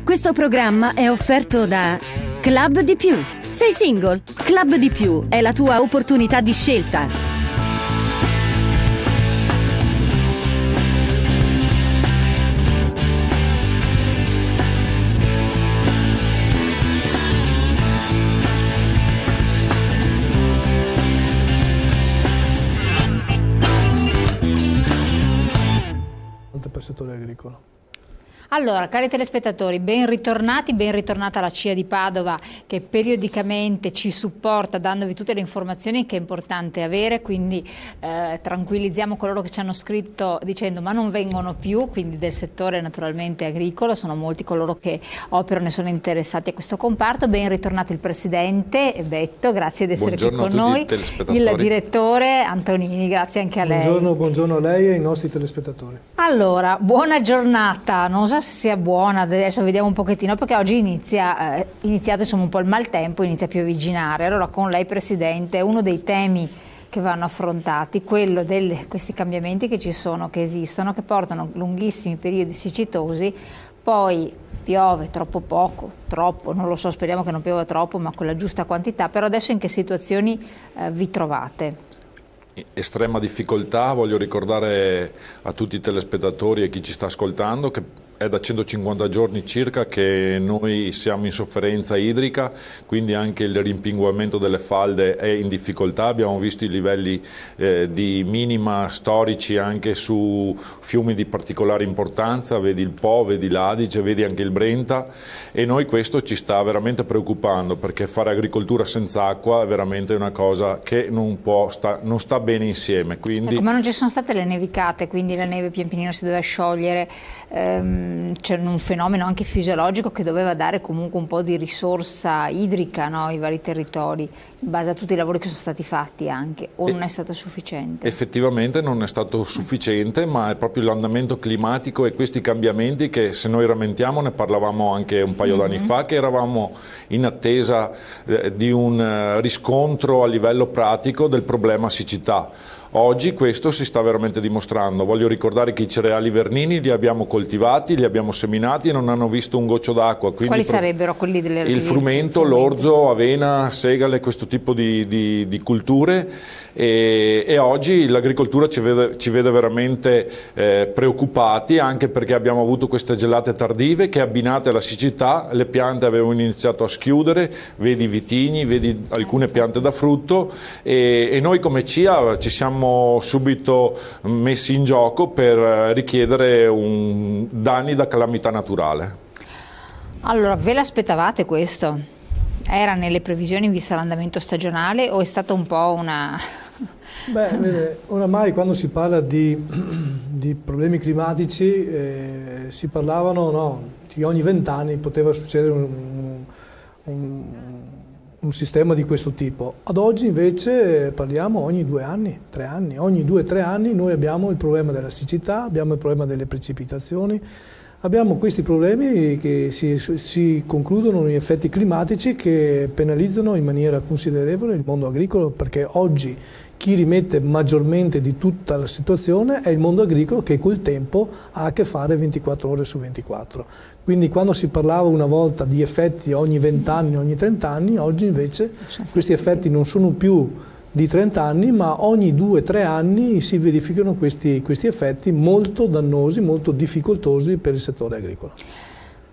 Questo programma è offerto da Club di Più. Sei single? Club di Più è la tua opportunità di scelta. Per il settore agricolo. Allora, cari telespettatori, ben ritornati, ben ritornata la CIA di Padova che periodicamente ci supporta dandovi tutte le informazioni che è importante avere, quindi tranquillizziamo coloro che ci hanno scritto dicendo ma non vengono più, quindi del settore naturalmente agricolo, sono molti coloro che operano e sono interessati a questo comparto. Ben ritornato il Presidente Betto, grazie di essere qui con noi, il Direttore Antonini, grazie anche a lei. Buongiorno a lei e ai nostri telespettatori. Allora, buona giornata, non so se sia buona, adesso vediamo un pochettino perché oggi iniziato insomma un po' il maltempo, inizia a piovigginare. Allora con lei Presidente, uno dei temi che vanno affrontati, quello di questi cambiamenti che ci sono, che esistono, che portano lunghissimi periodi siccitosi, poi piove troppo poco, troppo, non lo so, speriamo che non piova troppo, ma con la giusta quantità. Però adesso in che situazioni vi trovate? Estrema difficoltà, voglio ricordare a tutti i telespettatori e chi ci sta ascoltando che è da 150 giorni circa che noi siamo in sofferenza idrica, quindi anche il rimpinguamento delle falde è in difficoltà, abbiamo visto i livelli di minima storici anche su fiumi di particolare importanza, vedi il Po, vedi l'Adige, vedi anche il Brenta, e noi questo ci sta veramente preoccupando perché fare agricoltura senza acqua è veramente una cosa che non sta bene insieme. Quindi... Ecco, ma non ci sono state le nevicate, quindi la neve pian pianino si doveva sciogliere, c'è un fenomeno anche fisiologico che doveva dare comunque un po' di risorsa idrica, no, ai vari territori, in base a tutti i lavori che sono stati fatti anche, o non è stato sufficiente? Effettivamente non è stato sufficiente, ma è proprio l'andamento climatico e questi cambiamenti che, se noi rammentiamo, ne parlavamo anche un paio d'anni fa, che eravamo in attesa di un riscontro a livello pratico del problema siccità. Oggi questo si sta veramente dimostrando. Voglio ricordare che i cereali vernini li abbiamo coltivati, li abbiamo seminati e non hanno visto un goccio d'acqua. Quali sarebbero quelli delle il frumento, l'orzo, avena, segale, questo tipo di culture, e oggi l'agricoltura ci vede veramente preoccupati, anche perché abbiamo avuto queste gelate tardive che, abbinate alla siccità, le piante avevano iniziato a schiudere, vedi i vitigni, vedi alcune piante da frutto, e noi come CIA ci siamo subito messi in gioco per richiedere danni da calamità naturale. Allora, ve l'aspettavate questo? Era nelle previsioni vista l'andamento stagionale o è stata un po' una... Beh, vede, oramai quando si parla di problemi climatici si parlavano, no, che ogni 20 anni poteva succedere un sistema di questo tipo. Ad oggi invece parliamo ogni 2 anni, 3 anni, ogni 2-3 anni noi abbiamo il problema della siccità, abbiamo il problema delle precipitazioni, abbiamo questi problemi che si concludono in effetti climatici che penalizzano in maniera considerevole il mondo agricolo, perché oggi chi rimette maggiormente di tutta la situazione è il mondo agricolo, che col tempo ha a che fare 24 ore su 24. Quindi quando si parlava una volta di effetti ogni 20 anni, ogni 30 anni, oggi invece questi effetti non sono più di 30 anni, ma ogni 2-3 anni si verificano questi effetti molto dannosi, molto difficoltosi per il settore agricolo.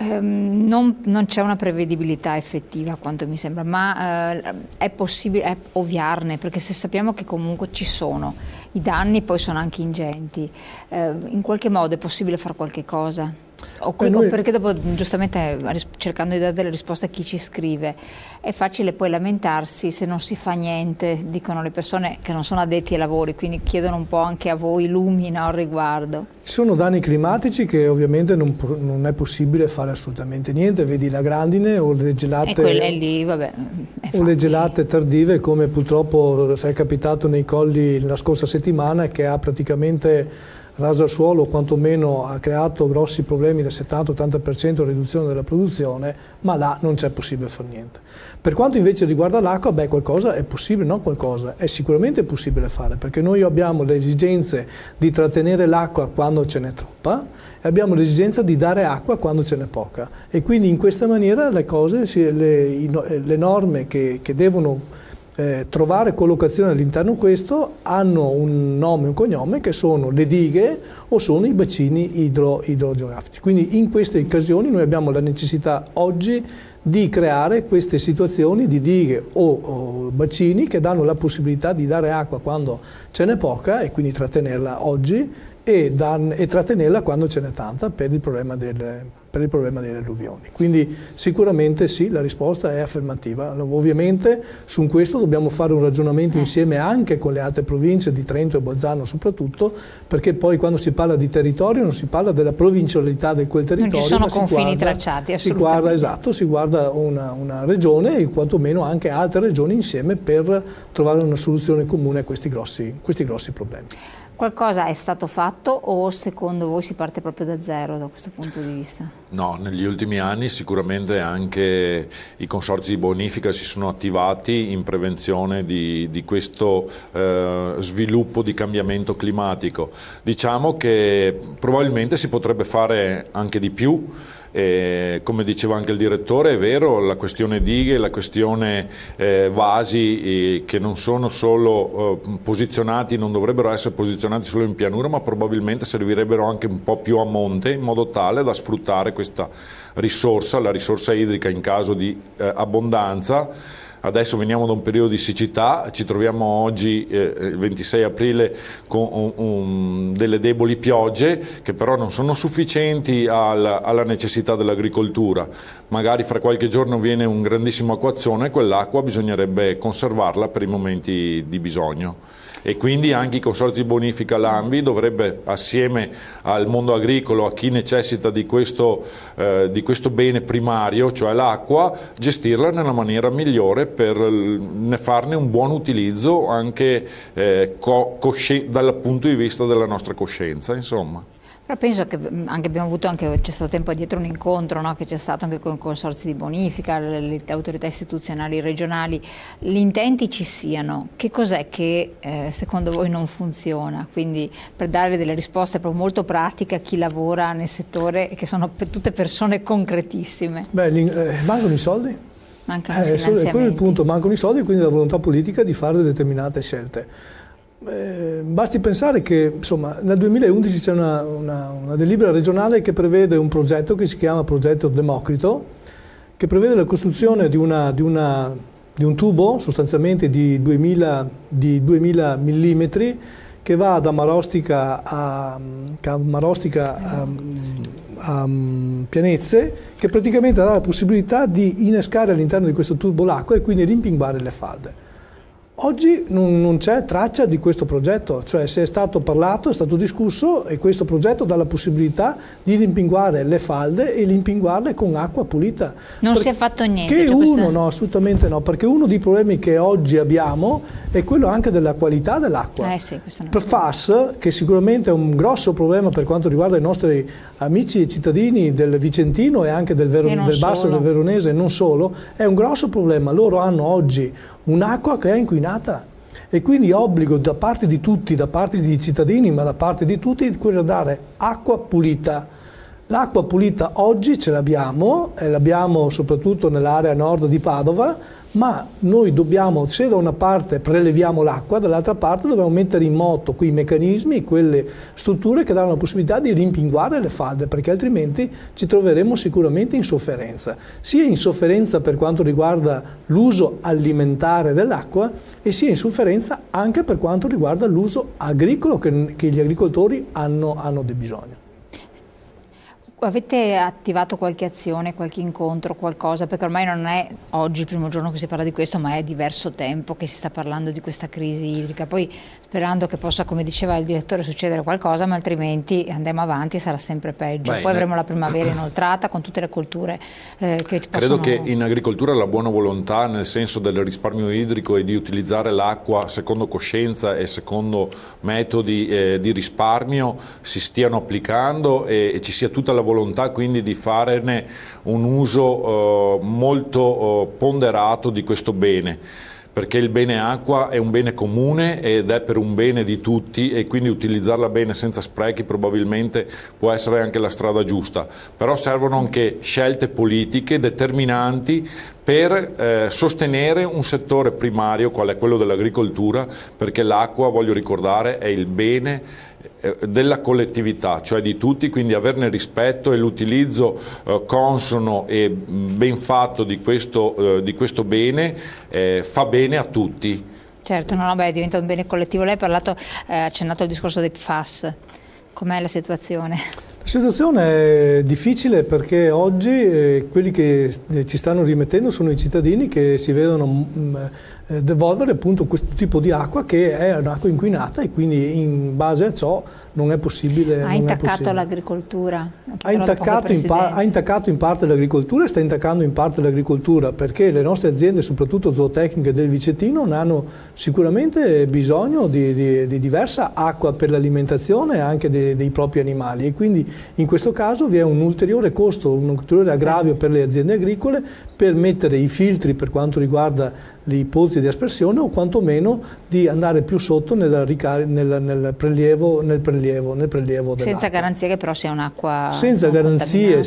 Non c'è una prevedibilità effettiva, a quanto mi sembra, ma è possibile ovviarne, perché se sappiamo che comunque ci sono, i danni poi sono anche ingenti, in qualche modo è possibile fare qualche cosa? Perché dopo, giustamente, cercando di dare delle risposte a chi ci scrive, è facile poi lamentarsi se non si fa niente, dicono le persone che non sono addetti ai lavori, quindi chiedono un po' anche a voi lumi, no, al riguardo. Ci sono danni climatici che ovviamente non è possibile fare assolutamente niente, vedi la grandine o le gelate, o le gelate tardive, come purtroppo è capitato nei colli la scorsa settimana, che ha praticamente rasa al suolo o quantomeno ha creato grossi problemi del 70-80% di riduzione della produzione, ma là non c'è possibile fare niente. Per quanto invece riguarda l'acqua, beh, qualcosa è possibile, no qualcosa, è sicuramente possibile fare, perché noi abbiamo le esigenze di trattenere l'acqua quando ce n'è troppa e abbiamo l'esigenza di dare acqua quando ce n'è poca, e quindi in questa maniera le cose, le norme che devono trovare collocazione all'interno di questo hanno un nome e un cognome, che sono le dighe o sono i bacini idrogeografici. Quindi in queste occasioni noi abbiamo la necessità oggi di creare queste situazioni di dighe o bacini che danno la possibilità di dare acqua quando ce n'è poca e quindi trattenerla oggi e trattenerla quando ce n'è tanta per il problema delle alluvioni. Quindi sicuramente sì, la risposta è affermativa. Ovviamente su questo dobbiamo fare un ragionamento insieme anche con le altre province di Trento e Bolzano soprattutto, perché poi quando si parla di territorio non si parla della provincialità di quel territorio, non ci sono confini tracciati, assolutamente. Si guarda una regione e quantomeno anche altre regioni insieme per trovare una soluzione comune a questi grossi problemi. Qualcosa è stato fatto o secondo voi si parte proprio da zero da questo punto di vista? No, negli ultimi anni sicuramente anche i consorzi di bonifica si sono attivati in prevenzione di questo sviluppo di cambiamento climatico. Diciamo che probabilmente si potrebbe fare anche di più. Come diceva anche il direttore, è vero, la questione dighe, la questione vasi che non sono solo posizionati, non dovrebbero essere posizionati solo in pianura, ma probabilmente servirebbero anche un po' più a monte, in modo tale da sfruttare questa risorsa, la risorsa idrica in caso di abbondanza. Adesso veniamo da un periodo di siccità, ci troviamo oggi, il 26 aprile, con delle deboli piogge che però non sono sufficienti alla necessità dell'agricoltura. Magari fra qualche giorno viene un grandissimo acquazzone e quell'acqua bisognerebbe conservarla per i momenti di bisogno. E quindi anche i consorzi di bonifica Lambri dovrebbe, assieme al mondo agricolo, a chi necessita di questo bene primario, cioè l'acqua, gestirla nella maniera migliore per farne un buon utilizzo anche dal punto di vista della nostra coscienza, insomma. Però penso che c'è stato tempo addietro un incontro, no, che c'è stato anche con i consorzi di bonifica, le autorità istituzionali regionali, gli intenti ci siano. Che cos'è che secondo voi non funziona? Quindi per dare delle risposte proprio molto pratiche a chi lavora nel settore, che sono tutte persone concretissime. Mancano i soldi? Mancano i finanziamenti. Quello è il punto, mancano i soldi e quindi la volontà politica di fare determinate scelte. Basti pensare che insomma, nel 2011 c'è una delibera regionale che prevede un progetto che si chiama progetto Democrito, che prevede la costruzione di un tubo sostanzialmente di 2000 millimetri che va da Marostica a Pianezze, che praticamente dà la possibilità di innescare all'interno di questo tubo l'acqua e quindi rimpinguare le falde. Oggi non c'è traccia di questo progetto, cioè se è stato parlato, è stato discusso e questo progetto dà la possibilità di rimpinguare le falde e rimpinguarle con acqua pulita. Non si è fatto niente? No, assolutamente no, perché uno dei problemi che oggi abbiamo è quello anche della qualità dell'acqua. Sì, PFAS, che sicuramente è un grosso problema per quanto riguarda i nostri amici e cittadini del Vicentino e anche del Basso e del Veronese, non solo, è un grosso problema. Loro hanno oggi un'acqua che è inquinata e quindi obbligo da parte di tutti, da parte dei cittadini, ma da parte di tutti, quello di dare acqua pulita. L'acqua pulita oggi ce l'abbiamo, e l'abbiamo soprattutto nell'area nord di Padova, ma noi dobbiamo, se da una parte preleviamo l'acqua, dall'altra parte dobbiamo mettere in moto quei meccanismi, quelle strutture che danno la possibilità di rimpinguare le falde, perché altrimenti ci troveremo sicuramente in sofferenza, sia in sofferenza per quanto riguarda l'uso alimentare dell'acqua e sia in sofferenza anche per quanto riguarda l'uso agricolo che gli agricoltori hanno di bisogno. Avete attivato qualche azione, qualche incontro, qualcosa? Perché ormai non è oggi il primo giorno che si parla di questo, ma è diverso tempo che si sta parlando di questa crisi idrica. Poi sperando che possa, come diceva il direttore, succedere qualcosa, ma altrimenti andiamo avanti e sarà sempre peggio. Poi avremo la primavera inoltrata con tutte le colture che possono... Credo che in agricoltura la buona volontà, nel senso del risparmio idrico e di utilizzare l'acqua secondo coscienza e secondo metodi di risparmio, si stiano applicando e ci sia tutta la volontà quindi di farne un uso molto ponderato di questo bene, perché il bene acqua è un bene comune ed è per un bene di tutti, e quindi utilizzarla bene senza sprechi probabilmente può essere anche la strada giusta, però servono anche scelte politiche determinanti per sostenere un settore primario qual è quello dell'agricoltura, perché l'acqua, voglio ricordare, è il bene della collettività, cioè di tutti, quindi averne rispetto e l'utilizzo consono e ben fatto di questo bene fa bene a tutti. Certo, diventa un bene collettivo. Lei ha accennato al discorso dei PFAS, com'è la situazione? La situazione è difficile perché oggi quelli che ci stanno rimettendo sono i cittadini che si vedono devolvere appunto questo tipo di acqua, che è un'acqua inquinata, e quindi in base a ciò non è possibile. Ha intaccato l'agricoltura? Ha intaccato in parte l'agricoltura e sta intaccando in parte l'agricoltura, perché le nostre aziende, soprattutto zootecniche del Vicentino, hanno sicuramente bisogno di diversa acqua per l'alimentazione anche dei propri animali, e quindi in questo caso vi è un ulteriore costo, un ulteriore aggravio per le aziende agricole per mettere i filtri per quanto riguarda i pozzi di aspersione, o quantomeno di andare più sotto nel prelievo dell'acqua. Senza garanzia che però sia un'acqua senza garanzie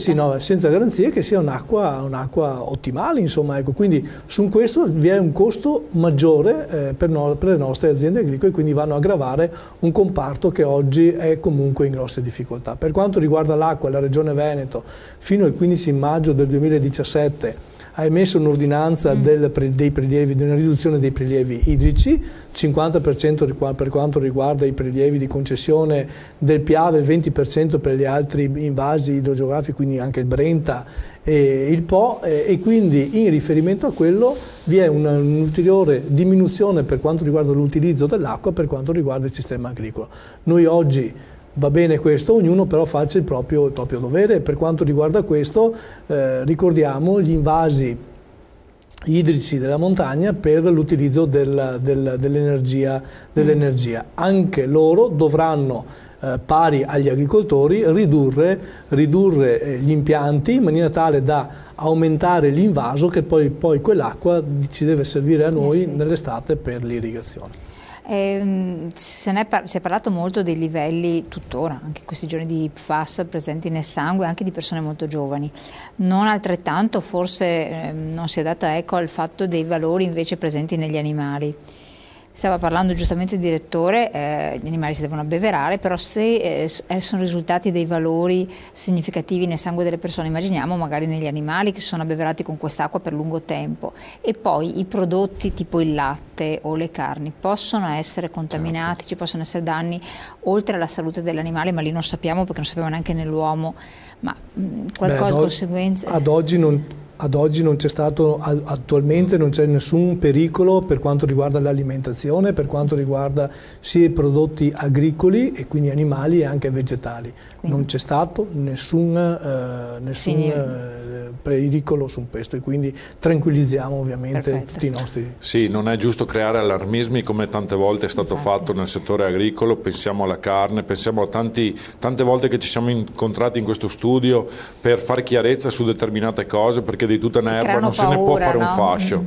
che sia un'acqua ottimale, insomma, ecco. Quindi su questo vi è un costo maggiore per le nostre aziende agricole, quindi vanno a aggravare un comparto che oggi è comunque in grosse difficoltà. Per quanto riguarda l'acqua, la Regione Veneto fino al 15 maggio del 2017 ha emesso un'ordinanza di una riduzione dei prelievi idrici, 50% per quanto riguarda i prelievi di concessione del Piave, il 20% per gli altri invasi idrogeografici, quindi anche il Brenta e il Po, e quindi in riferimento a quello vi è un'ulteriore diminuzione per quanto riguarda l'utilizzo dell'acqua, per quanto riguarda il sistema agricolo. Noi oggi va bene questo, ognuno però faccia il proprio dovere. Per quanto riguarda questo, ricordiamo gli invasi idrici della montagna per l'utilizzo dell'energia. Anche loro dovranno, pari agli agricoltori, ridurre gli impianti in maniera tale da aumentare l'invaso, che poi quell'acqua ci deve servire a noi nell'estate per l'irrigazione. Si è parlato molto dei livelli tuttora, anche in questi giorni, di PFAS presenti nel sangue anche di persone molto giovani. Non altrettanto forse non si è data eco al fatto dei valori invece presenti negli animali. Stava parlando giustamente il direttore, gli animali si devono abbeverare, però se sono risultati dei valori significativi nel sangue delle persone, immaginiamo magari negli animali che sono abbeverati con quest'acqua per lungo tempo, e poi i prodotti tipo il latte o le carni possono essere contaminati, certo. Ci possono essere danni oltre alla salute dell'animale, ma lì non sappiamo, perché non sappiamo neanche nell'uomo, ma qualcosa conseguenze? Ad oggi non c'è stato, attualmente non c'è nessun pericolo per quanto riguarda l'alimentazione, per quanto riguarda sia i prodotti agricoli e quindi animali e anche vegetali. Quindi non c'è stato nessun pericolo su questo, e quindi tranquillizziamo ovviamente tutti i nostri... Sì, non è giusto creare allarmismi come tante volte è stato fatto nel settore agricolo. Pensiamo alla carne, pensiamo a tante volte che ci siamo incontrati in questo studio per fare chiarezza su determinate cose, perché di tutta un'erba non se ne può fare un fascio.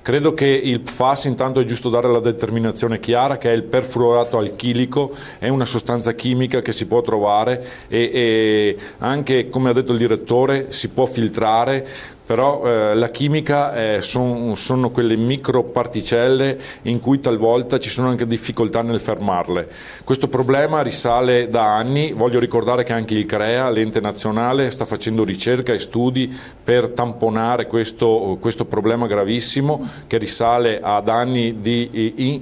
Credo che il PFAS, intanto è giusto dare la determinazione chiara, che è il perfluorato alchilico, è una sostanza chimica che si può trovare e anche, come ha detto il direttore, si può filtrare rare, però la chimica sono quelle microparticelle in cui talvolta ci sono anche difficoltà nel fermarle. Questo problema risale da anni, voglio ricordare che anche il CREA, l'ente nazionale, sta facendo ricerca e studi per tamponare questo problema gravissimo che risale ad anni di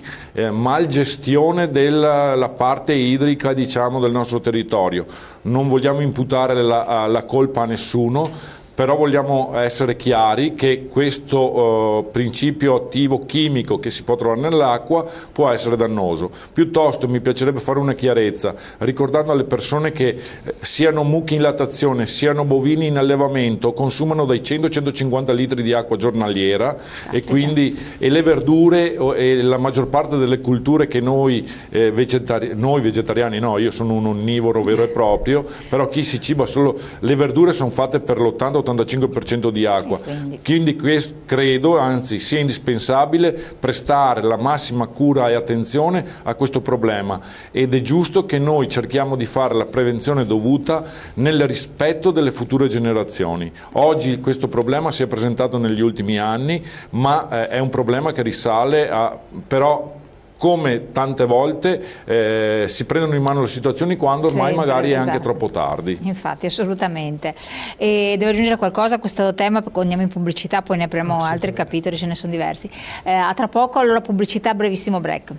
malgestione della parte idrica, diciamo, del nostro territorio. Non vogliamo imputare la colpa a nessuno, però vogliamo essere chiari che questo principio attivo chimico che si può trovare nell'acqua può essere dannoso. Piuttosto mi piacerebbe fare una chiarezza, ricordando alle persone che siano mucchi in lattazione, siano bovini in allevamento, consumano dai 100 ai 150 litri di acqua giornaliera e quindi le verdure e la maggior parte delle culture che noi vegetariani, no, io sono un onnivoro vero e proprio, però chi si ciba solo le verdure sono fatte per l'80-85% di acqua, quindi credo, anzi sia indispensabile prestare la massima cura e attenzione a questo problema, ed è giusto che noi cerchiamo di fare la prevenzione dovuta nel rispetto delle future generazioni. Oggi questo problema si è presentato negli ultimi anni, ma è un problema che risale a, però come tante volte si prendono in mano le situazioni quando ormai magari è anche troppo tardi. Infatti, assolutamente. E devo aggiungere qualcosa a questo tema, perché andiamo in pubblicità, poi ne apriamo altri capitoli, ce ne sono diversi. A tra poco, allora pubblicità, brevissimo break.